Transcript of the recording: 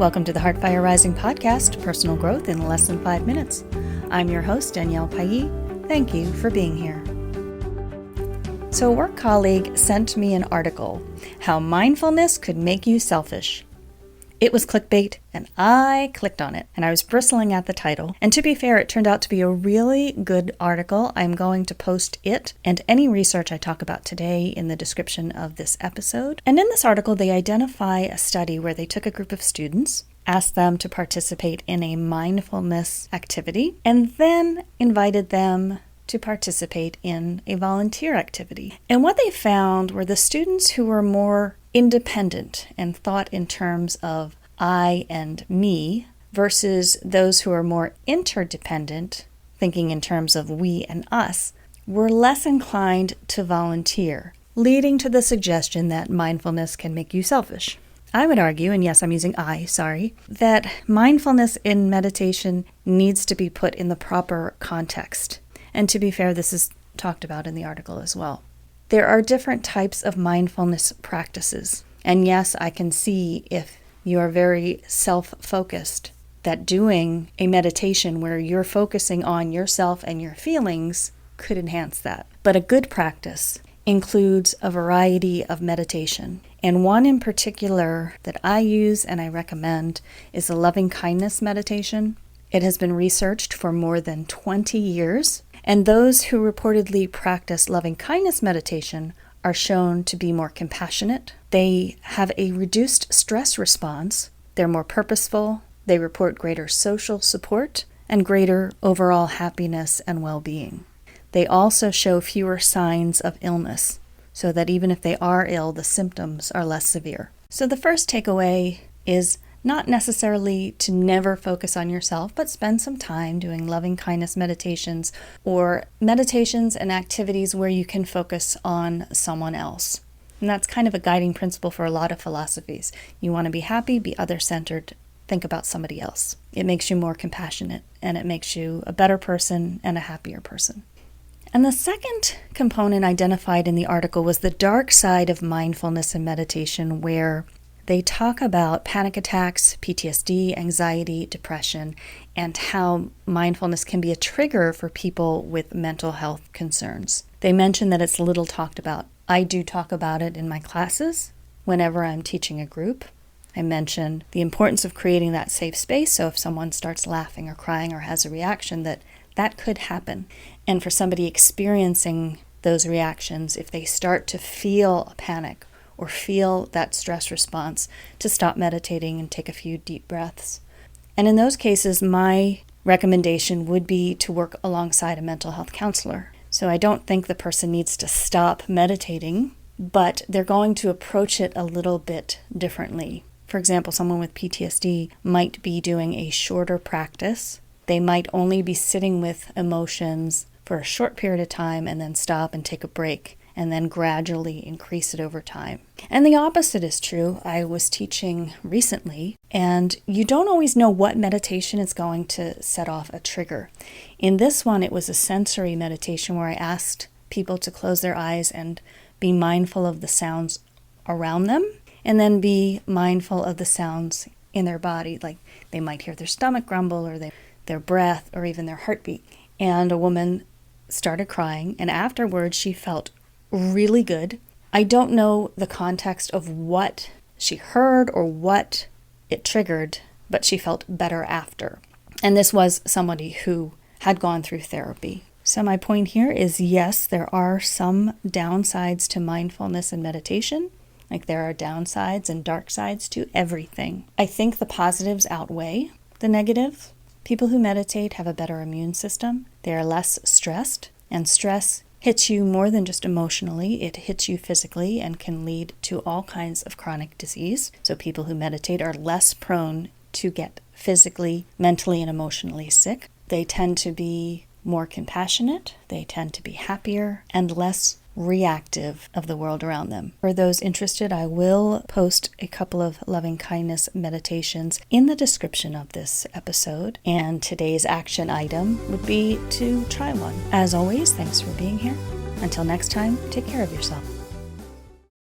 Welcome to the Heartfire Rising podcast, Personal Growth in Less Than 5 Minutes. I'm your host, Danielle Pailly. Thank you for being here. So a work colleague sent me an article, How Mindfulness Could Make You Selfish. It was clickbait, and I clicked on it, and I was bristling at the title. And to be fair, it turned out to be a really good article. I'm going to post it and any research I talk about today in the description of this episode. And in this article, they identify a study where they took a group of students, asked them to participate in a mindfulness activity, and then invited them to participate in a volunteer activity. And what they found were the students who were more independent and thought in terms of I and me versus those who are more interdependent, thinking in terms of we and us, were less inclined to volunteer, leading to the suggestion that mindfulness can make you selfish. I would argue, and yes, I'm using that mindfulness in meditation needs to be put in the proper context. And to be fair, this is talked about in the article as well. There are different types of mindfulness practices. And yes, I can see if you are very self-focused, that doing a meditation where you're focusing on yourself and your feelings could enhance that. But a good practice includes a variety of meditation. And one in particular that I use and I recommend is the loving kindness meditation. It has been researched for more than 20 years. And those who reportedly practice loving kindness meditation are shown to be more compassionate. They have a reduced stress response. They're more purposeful. They report greater social support and greater overall happiness and well-being. They also show fewer signs of illness, so that even if they are ill, the symptoms are less severe. So the first takeaway is not necessarily to never focus on yourself, but spend some time doing loving kindness meditations or meditations and activities where you can focus on someone else. And that's kind of a guiding principle for a lot of philosophies. You want to be happy, be other-centered, think about somebody else. It makes you more compassionate, and it makes you a better person and a happier person. And the second component identified in the article was the dark side of mindfulness and meditation, where they talk about panic attacks, PTSD, anxiety, depression, and how mindfulness can be a trigger for people with mental health concerns. They mention that it's little talked about. I do talk about it in my classes whenever I'm teaching a group. I mention the importance of creating that safe space, so if someone starts laughing or crying or has a reaction, that could happen. And for somebody experiencing those reactions, if they start to feel a panic or feel that stress response, to stop meditating and take a few deep breaths. And in those cases, my recommendation would be to work alongside a mental health counselor. So I don't think the person needs to stop meditating, but they're going to approach it a little bit differently. For example, someone with PTSD might be doing a shorter practice. They might only be sitting with emotions for a short period of time and then stop and take a break, and then gradually increase it over time. And the opposite is true. I was teaching recently, and you don't always know what meditation is going to set off a trigger. In this one, it was a sensory meditation where I asked people to close their eyes and be mindful of the sounds around them, and then be mindful of the sounds in their body. Like they might hear their stomach grumble, or their breath, or even their heartbeat. And a woman started crying, and afterwards she felt really good. I don't know the context of what she heard or what it triggered, but she felt better after. And this was somebody who had gone through therapy. So my point here is, yes, there are some downsides to mindfulness and meditation. Like there are downsides and dark sides to everything. I think the positives outweigh the negative. People who meditate have a better immune system. They are less stressed, and stress hits you more than just emotionally. It hits you physically and can lead to all kinds of chronic disease. So people who meditate are less prone to get physically, mentally, and emotionally sick. They tend to be more compassionate. They tend to be happier and less reactive of the world around them. For those interested, I will post a couple of loving kindness meditations in the description of this episode, and today's action item would be to try one. As always, thanks for being here. Until next time, take care of yourself.